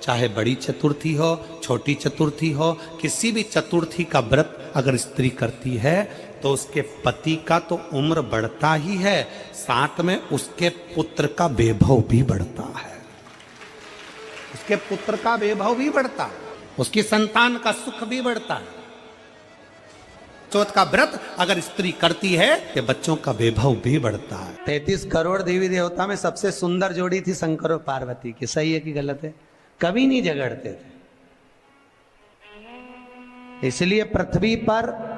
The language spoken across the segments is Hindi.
चाहे बड़ी चतुर्थी हो, छोटी चतुर्थी हो, किसी भी चतुर्थी का व्रत अगर स्त्री करती है तो उसके पति का तो उम्र बढ़ता ही है, साथ में उसके पुत्र का वैभव भी बढ़ता है। उसके पुत्र का वैभव भी बढ़ता है, उसकी संतान का सुख भी बढ़ता है। चौथ का व्रत अगर स्त्री करती है तो बच्चों का वैभव भी बढ़ता है। 33 करोड़ देवी देवता में सबसे सुंदर जोड़ी थी शंकर और पार्वती की। सही है कि गलत है? कभी नहीं झगड़ते थे। इसलिए पृथ्वी पर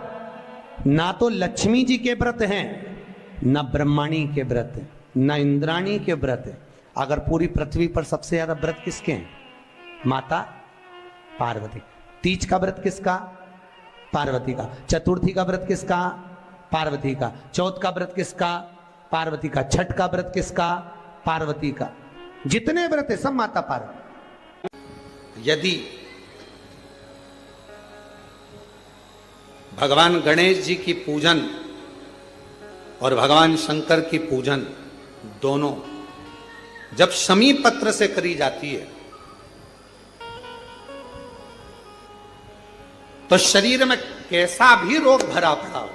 ना तो लक्ष्मी जी के व्रत हैं, ना ब्रह्माणी के व्रत हैं, ना इंद्राणी के व्रत हैं। अगर पूरी पृथ्वी पर सबसे ज्यादा व्रत किसके हैं? माता पार्वती। तीज का व्रत किसका? पार्वती का। चतुर्थी का व्रत किसका? पार्वती का। चौथ का व्रत किसका? पार्वती का। छठ का व्रत किसका? पार्वती का। जितने व्रत है सब माता पार्वती। यदि भगवान गणेश जी की पूजन और भगवान शंकर की पूजन दोनों जब शमी पत्र से करी जाती है तो शरीर में कैसा भी रोग भरा पड़ा हो,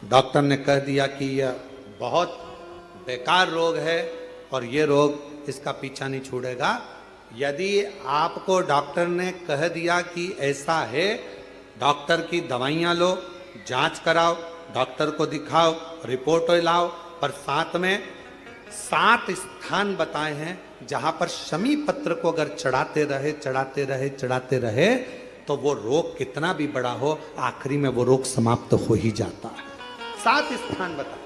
डॉक्टर ने कह दिया कि यह बहुत बेकार रोग है और यह रोग इसका पीछा नहीं छोड़ेगा। यदि आपको डॉक्टर ने कह दिया कि ऐसा है, डॉक्टर की दवाइयां लो, जांच कराओ, डॉक्टर को दिखाओ, रिपोर्ट लाओ, पर साथ में 7 स्थान बताए हैं जहां पर शमी पत्र को अगर चढ़ाते रहे तो वो रोग कितना भी बड़ा हो, आखिरी में वो रोग समाप्त हो ही जाता है। 7 स्थान बताए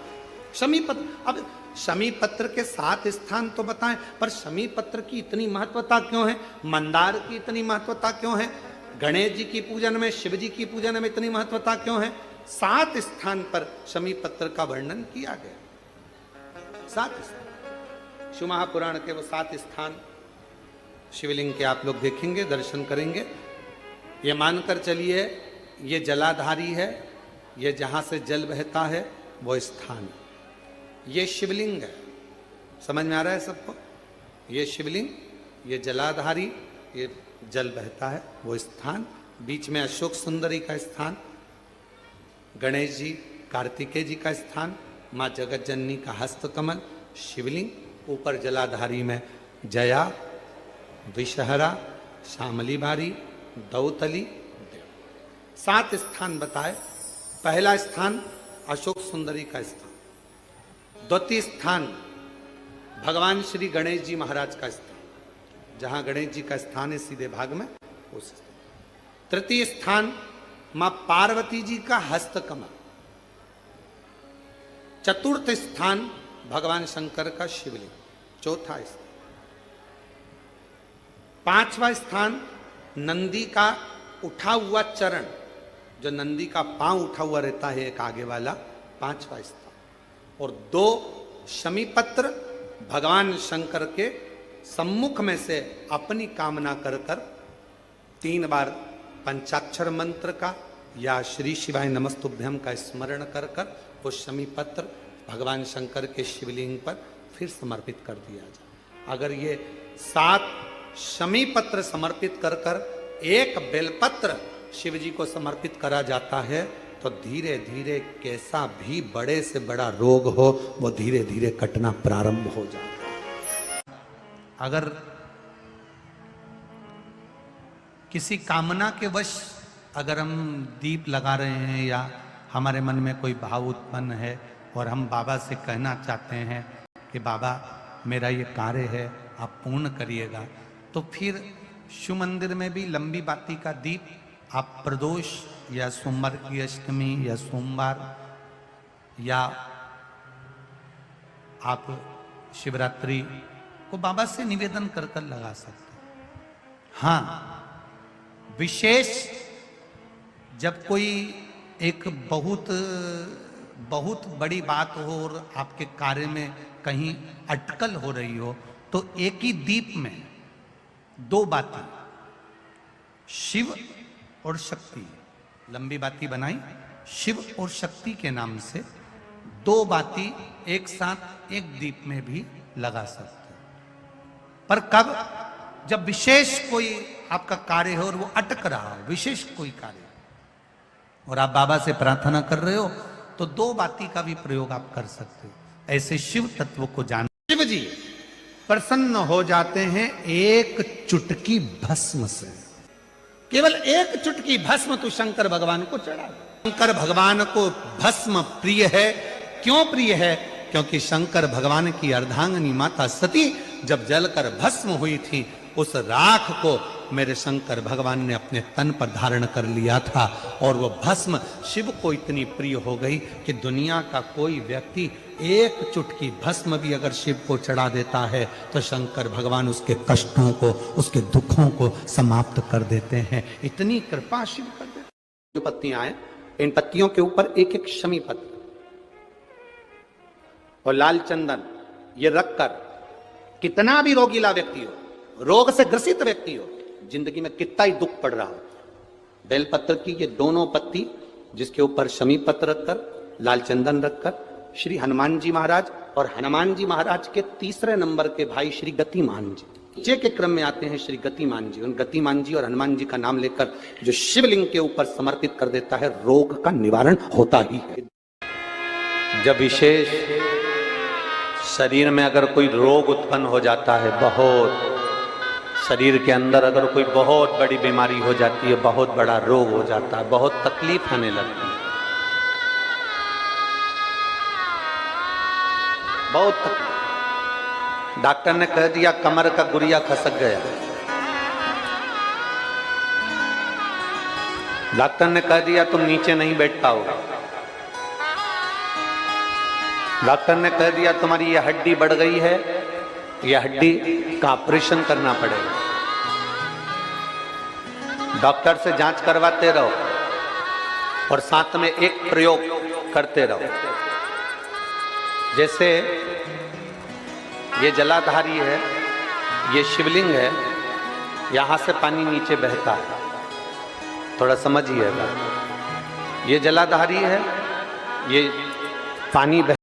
शमी पत्र। अब शमी पत्र के 7 स्थान तो बताएं, पर शमी पत्र की इतनी महत्वता क्यों है? मंदार की इतनी महत्वता क्यों है? गणेश जी की पूजन में, शिव जी की पूजन में इतनी महत्वता क्यों है? 7 स्थान पर शमी पत्र का वर्णन किया गया। 7 स्थान शिव महापुराण के वो 7 स्थान शिवलिंग के आप लोग देखेंगे, दर्शन करेंगे। ये मानकर चलिए ये जलाधारी है, ये जहां से जल बहता है वो स्थान, ये शिवलिंग है। समझ में आ रहा है सबको? ये शिवलिंग, ये जलाधारी, ये जल बहता है वो स्थान, बीच में अशोक सुंदरी का स्थान, गणेश जी कार्तिकेय जी का स्थान, माँ जगत जननी का हस्तकमल, शिवलिंग, ऊपर जलाधारी में जया, विषहरा, श्यामली बारी, दौतली, देव। 7 स्थान बताए। पहला स्थान अशोक सुंदरी का स्थान, द्वितीय स्थान भगवान श्री गणेश जी महाराज का स्थान, जहां गणेश जी का स्थान है सीधे भाग में, उस स्थान। तृतीय स्थान मां पार्वती जी का हस्तकमल। चतुर्थ स्थान भगवान शंकर का शिवलिंग। चौथा स्थान। 5वां स्थान नंदी का उठा हुआ चरण, जो नंदी का पांव उठा हुआ रहता है एक आगे वाला, 5वां स्थान। और 2 शमी पत्र भगवान शंकर के सम्मुख में से अपनी कामना कर 3 बार पंचाक्षर मंत्र का या श्री शिवाय नमस्तुभ्यम का स्मरण कर वो शमी पत्र भगवान शंकर के शिवलिंग पर फिर समर्पित कर दिया जाए। अगर ये 7 शमी पत्र समर्पित कर एक बेलपत्र शिव जी को समर्पित करा जाता है तो धीरे धीरे कैसा भी बड़े से बड़ा रोग हो वो धीरे धीरे कटना प्रारंभ हो जाता है। अगर किसी कामना के वश अगर हम दीप लगा रहे हैं या हमारे मन में कोई भाव उत्पन्न है और हम बाबा से कहना चाहते हैं कि बाबा मेरा ये कार्य है आप पूर्ण करिएगा, तो फिर शिव मंदिर में भी लंबी बाती का दीप आप प्रदोष या सोमवार की अष्टमी या सोमवार या आप शिवरात्रि को बाबा से निवेदन कर लगा सकते हैं। हाँ, विशेष जब कोई एक बहुत बड़ी बात हो और आपके कार्य में कहीं अटकल हो रही हो तो एक ही दीप में 2 बाती, शिव और शक्ति, लंबी बाती बनाई शिव और शक्ति के नाम से 2 बाती एक साथ एक दीप में भी लगा सकते हैं। पर कब? जब विशेष कोई आपका कार्य हो और वो अटक रहा हो, विशेष कोई कार्य, और आप बाबा से प्रार्थना कर रहे हो, तो दो बाती का भी प्रयोग आप कर सकते हो। ऐसे शिव तत्व को जान, शिव जी प्रसन्न हो जाते हैं एक चुटकी भस्म से। केवल एक चुटकी भस्म तू शंकर भगवान को चढ़ा दे। शंकर भगवान को भस्म प्रिय है। क्यों प्रिय है? क्योंकि शंकर भगवान की अर्धांगिनी माता सती जब जलकर भस्म हुई थी, उस राख को मेरे शंकर भगवान ने अपने तन पर धारण कर लिया था, और वो भस्म शिव को इतनी प्रिय हो गई कि दुनिया का कोई व्यक्ति एक चुटकी भस्म भी अगर शिव को चढ़ा देता है तो शंकर भगवान उसके कष्टों को, उसके दुखों को समाप्त कर देते हैं। इतनी कृपा शिव कर देते। जो पत्तियां हैं, इन पत्तियों के ऊपर एक एक शमी पत्र और लाल चंदन ये रखकर, कितना भी रोगीला व्यक्ति हो, रोग से ग्रसित व्यक्ति हो, जिंदगी में कितना ही दुख पड़ रहा हो, बेलपत्र की ये दोनों पत्ती जिसके ऊपर शमी पत्र रखकर, लाल चंदन रखकर, श्री हनुमान जी महाराज और हनुमान जी महाराज के तीसरे नंबर के भाई श्री गतिमान जी, नीचे के क्रम में आते हैं श्री गतिमान जी। उन गतिमान जी और हनुमान जी का नाम लेकर जो शिवलिंग के ऊपर समर्पित कर देता है, रोग का निवारण होता ही है। जब विशेष शरीर में अगर कोई रोग उत्पन्न हो जाता है, बहुत शरीर के अंदर अगर कोई बहुत बड़ी बीमारी हो जाती है, बहुत बड़ा रोग हो जाता है, बहुत तकलीफ होने लगती है, बहुत तकलीफ। डॉक्टर ने कह दिया कमर का गुरिया खसक गया, डॉक्टर ने कह दिया तुम नीचे नहीं बैठ पाओगे, डॉक्टर ने कह दिया तुम्हारी ये हड्डी बढ़ गई है, यह हड्डी का ऑपरेशन करना पड़ेगा। डॉक्टर से जांच करवाते रहो और साथ में एक प्रयोग करते रहो। जैसे ये जलाधारी है, ये शिवलिंग है, यहां से पानी नीचे बहता है, थोड़ा समझिएगा। ये जलाधारी है, ये पानी